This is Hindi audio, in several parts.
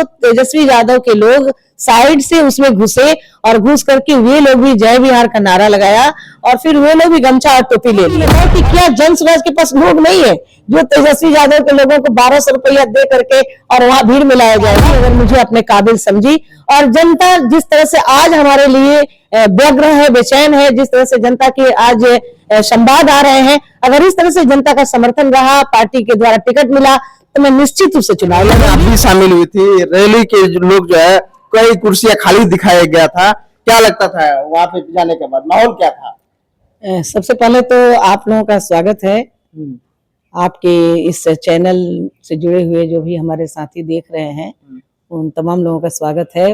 तो तेजस्वी यादव के लोग साइड से उसमें घुसे और घुस करके वे लोग भी जय बिहार का नारा लगाया और फिर वे लोग भी गमछा और टोपी ले लिए कि क्या जन सुराज के पास लोग नहीं है जो तेजस्वी यादव के लोगों को 1200 रुपया दे करके और वहां भीड़ मिलाया जाएगा। अगर मुझे अपने काबिल समझी और जनता जिस तरह से आज हमारे लिए व्यग्र है, बेचैन है, जिस तरह से जनता के आज संवाद आ रहे हैं, अगर इस तरह से जनता का समर्थन रहा, पार्टी के द्वारा टिकट मिला तो मैं निश्चित रूप से चुनाव लड़ूंगी। आप भी शामिल हुई थी रैली के लोग जो है, कई कुर्सियां खाली दिखाया गया था, क्या लगता था वहां पे जाने के बाद माहौल क्या था? सबसे पहले तो आप लोगों का स्वागत है, आपके इस चैनल से जुड़े हुए जो भी हमारे साथी देख रहे हैं उन तमाम लोगों का स्वागत है।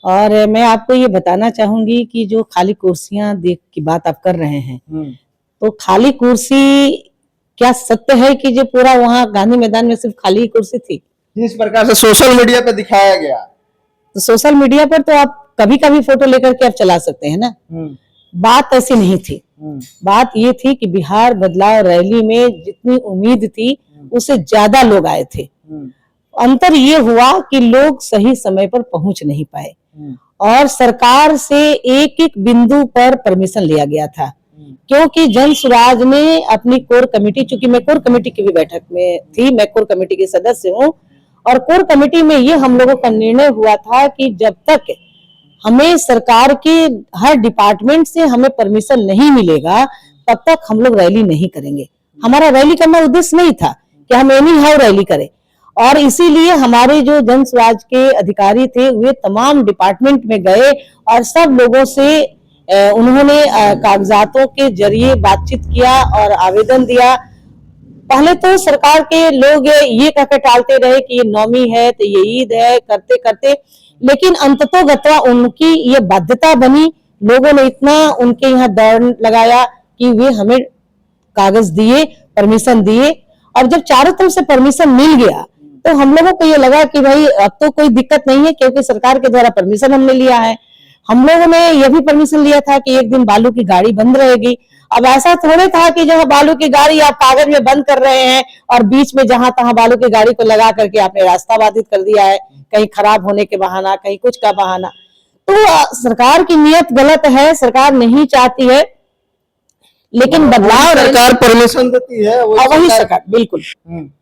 और मैं आपको ये बताना चाहूंगी कि जो खाली कुर्सियां देख की बात आप कर रहे हैं, तो खाली कुर्सी क्या सत्य है कि जो पूरा वहाँ गांधी मैदान में सिर्फ खाली कुर्सी थी? जिस प्रकार से सोशल मीडिया पे दिखाया गया, तो सोशल मीडिया पर तो आप कभी कभी फोटो लेकर के आप चला सकते हैं ना। बात ऐसी नहीं थी। बात ये थी कि बिहार बदलाव रैली में जितनी उम्मीद थी उससे ज्यादा लोग आए थे। अंतर ये हुआ कि लोग सही समय पर पहुंच नहीं पाए और सरकार से एक एक बिंदु पर परमिशन लिया गया था, क्योंकि जन सुराज ने अपनी कोर कमेटी, चूंकि मैं कोर कमेटी की भी बैठक में थी, मैं कोर कमेटी के सदस्य हूँ, और कोर कमेटी में ये हम लोगों का निर्णय हुआ था कि जब तक हमें सरकार के हर डिपार्टमेंट से हमें परमिशन नहीं मिलेगा तब तक हम लोग रैली नहीं करेंगे। हमारा रैली करना उद्देश्य नहीं था कि हम एनी हाउ रैली करें, और इसीलिए हमारे जो जन सुराज के अधिकारी थे वे तमाम डिपार्टमेंट में गए और सब लोगों से उन्होंने कागजातों के जरिए बातचीत किया और आवेदन दिया। पहले तो सरकार के लोग ये कहकर टालते रहे कि ये नौमी है तो ये ईद है, करते करते, लेकिन अंततोगत्वा उनकी ये बाध्यता बनी। लोगों ने इतना उनके यहाँ दौड़ लगाया कि वे हमें कागज दिए, परमिशन दिए, और जब चारों तरफ से परमिशन मिल गया तो हम लोगों को ये लगा कि भाई अब तो कोई दिक्कत नहीं है, क्योंकि सरकार के द्वारा परमिशन हमने लिया है। हम लोगों ने यह भी परमिशन लिया था कि एक दिन बालू की गाड़ी बंद रहेगी। अब ऐसा थोड़े था कि जहां बालू की गाड़ी आप कागज में बंद कर रहे हैं और बीच में जहां तहां बालू की गाड़ी को लगा करके आपने रास्ता बाधित कर दिया है, कहीं खराब होने के बहाना, कहीं कुछ का बहाना। तो सरकार की नीयत गलत है, सरकार नहीं चाहती है, लेकिन बदलाव सरकार परमिशन देती है, वही सरकार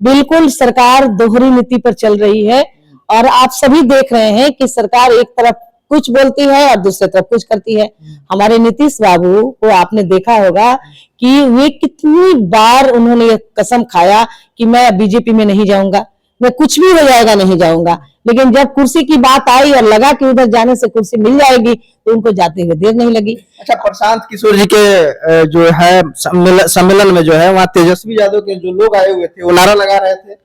बिल्कुल सरकार दोहरी नीति पर चल रही है। और आप सभी देख रहे हैं कि सरकार एक तरफ कुछ बोलती है और दूसरी तरफ कुछ करती है। हमारे नीतीश बाबू को आपने देखा होगा कि वे कितनी बार उन्होंने ये कसम खाया कि मैं बीजेपी में नहीं जाऊंगा, मैं कुछ भी हो जाएगा नहीं जाऊंगा, लेकिन जब कुर्सी की बात आई और लगा कि उधर जाने से कुर्सी मिल जाएगी तो उनको जाते हुए देर नहीं लगी। अच्छा, प्रशांत किशोर जी के जो है सम्मेलन में जो है वहाँ तेजस्वी यादव के जो लोग आए हुए थे वो नारा लगा रहे थे।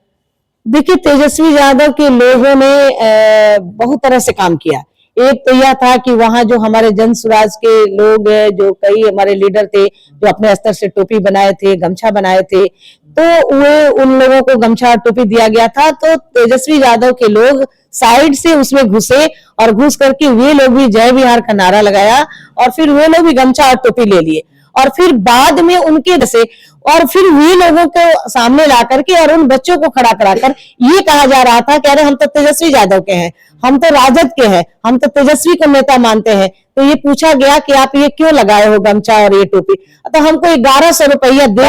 देखिए, तेजस्वी यादव के लोगों ने बहुत तरह से काम किया। एक तो यह था कि वहां जो हमारे जन सुराज के लोग जो कई हमारे लीडर थे जो अपने स्तर से टोपी बनाए थे, गमछा बनाए थे, तो वे उन लोगों को गमछा और टोपी दिया गया था। तो तेजस्वी यादव के लोग साइड से उसमें घुसे और घुस करके वे लोग भी जय बिहार का नारा लगाया और फिर वे लोग भी गमछा और टोपी ले लिए, और फिर बाद में उनके से और फिर वे लोगों को सामने ला करके और उन बच्चों को खड़ा कराकर ये कहा जा रहा था कि अरे हम तो तेजस्वी यादव के हैं, हम तो राजद के हैं, हम तो तेजस्वी को नेता मानते हैं। तो ये पूछा गया कि आप ये क्यों लगाए हो गमछा और ये टोपी? तो हमको 1100 रुपया दे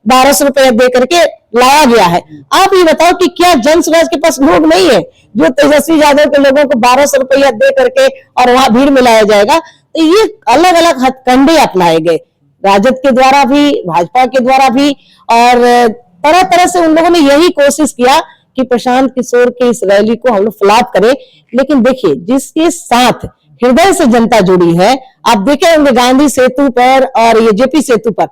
1200 रुपया दे करके लाया गया है। आप ये बताओ कि क्या जन सुराज के पास लोग नहीं है जो तेजस्वी यादव के लोगों को 1200 रुपया दे करके और वहां भीड़ मिलाया जाएगा? तो ये अलग अलग हथकंडे अपनाए गए, राजद के द्वारा भी, भाजपा के द्वारा भी, और तरह तरह से उन लोगों ने यही कोशिश किया कि प्रशांत किशोर के इस रैली को हम लोग फ्लॉप करें। लेकिन देखिए, जिसके साथ हृदय से जनता जुड़ी है, आप देखे होंगे गांधी सेतु पर और ये जेपी सेतु पर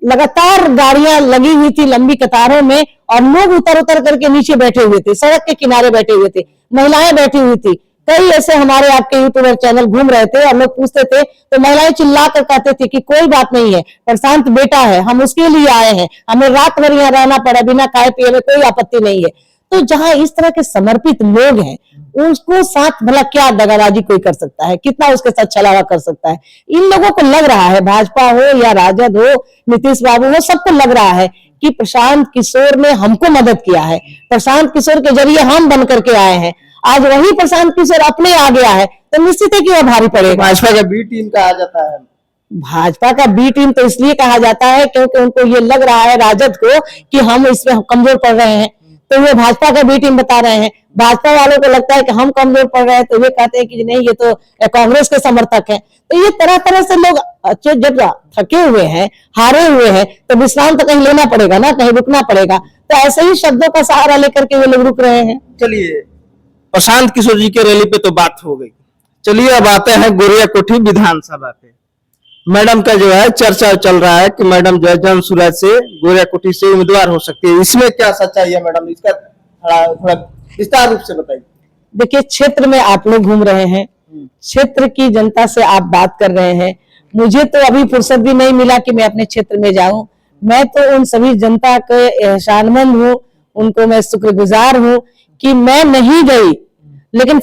लगातार गाड़ियां लगी हुई थी लंबी कतारों में, और लोग उतर उतर करके नीचे बैठे हुए थे, सड़क के किनारे बैठे हुए थे, महिलाएं बैठी हुई थी। कई ऐसे हमारे आपके यूट्यूबर चैनल घूम रहे थे और लोग पूछते थे तो महिलाएं चिल्ला कर कहते थे कि कोई बात नहीं है, प्रशांत बेटा है, हम उसके लिए आए हैं, हमें रात भर यहाँ रहना पड़ा, बिना खाए पिए में कोई आपत्ति नहीं है। तो जहां इस तरह के समर्पित लोग हैं उसको साथ भला क्या दगाबाजी कोई कर सकता है, कितना उसके साथ छलावा कर सकता है? इन लोगों को लग रहा है, भाजपा हो या राजद हो, नीतीश बाबू हो, सबको लग रहा है कि प्रशांत किशोर ने हमको मदद किया है, प्रशांत किशोर के जरिए हम बन करके आए हैं। आज वही प्रशांत किशोर अपने आ गया है तो निश्चित है कि वह भारी पड़ेगा। भाजपा का बी टीम कहा जाता है। भाजपा का बी टीम तो इसलिए कहा जाता है क्योंकि उनको ये लग रहा है राजद को कि हम इसमें कमजोर पड़ रहे हैं, तो ये भाजपा का बी टीम बता रहे हैं। भाजपा वालों को लगता है कि हम कमजोर पड़ रहे हैं तो ये कहते हैं कि नहीं ये तो कांग्रेस के समर्थक हैं। तो ये तरह तरह से लोग अच्छे जब थके हुए हैं, हारे हुए हैं, तो विश्राम तो कहीं लेना पड़ेगा ना, कहीं रुकना पड़ेगा। तो ऐसे ही शब्दों का सहारा लेकर के ये लोग रुक रहे हैं। चलिए, प्रशांत किशोर जी के रैली पे तो बात हो गई, चलिए अब आते हैं गोरियाकोठी विधानसभा पे। मैडम का जो है चर्चा चल रहा है कि मैडम जो है जनसुराज से गोरियाकोठी से उम्मीदवार हो सकती है, इसमें क्या सच्चाई है मैडम? इसका थोड़ा विस्तार रूप से बताइए। देखिए, क्षेत्र में आप लोग घूम रहे हैं, क्षेत्र की जनता से आप बात कर रहे हैं। मुझे तो अभी फुर्सत भी नहीं मिला कि मैं अपने क्षेत्र में जाऊं। मैं तो उन सभी जनता के एहसानमंद हूं, उनको मैं शुक्रगुजार हूं कि मैं नहीं गई, लेकिन